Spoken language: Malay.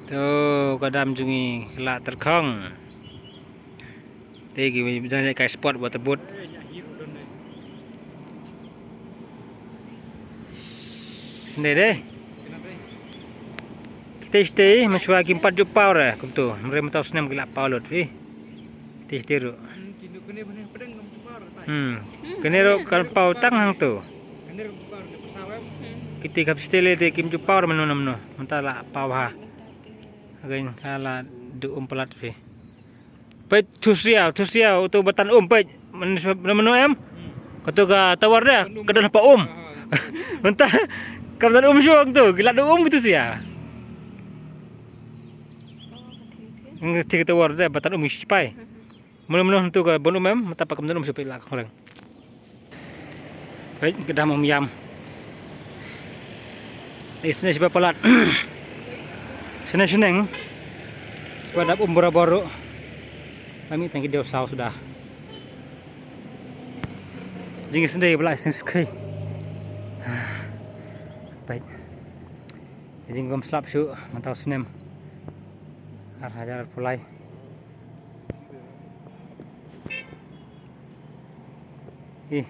Tuh, kadam jungi lak terkong. Tegi jangan kayak spot buat tebut. Sendiri deh. Kita stay mencuba kimpat jumpa ora kum tu. Mereka tahu senam gelap paulut Kita stay ru. Kene ru kan pau tang hang tu. Kita kap stay le te kim jumpa ora menu. Mentala pau ha. Again kala du pelat Pet tusia tu batan pet menu em. Kata ga tawar dia kedan apa Mentah kapan syuang tu gila do gitu sia. Ngerti tawar dia batan sipai. Menu tu ga bonu mem mata pak kedan supaya lak orang. Baik kedah yam. Isne sebab pelat. Seneng sebab baru kami tangki dia usah sudah jadi sendiri belah sekali baik jadi ngom slap su mantau senem hajar pulai ih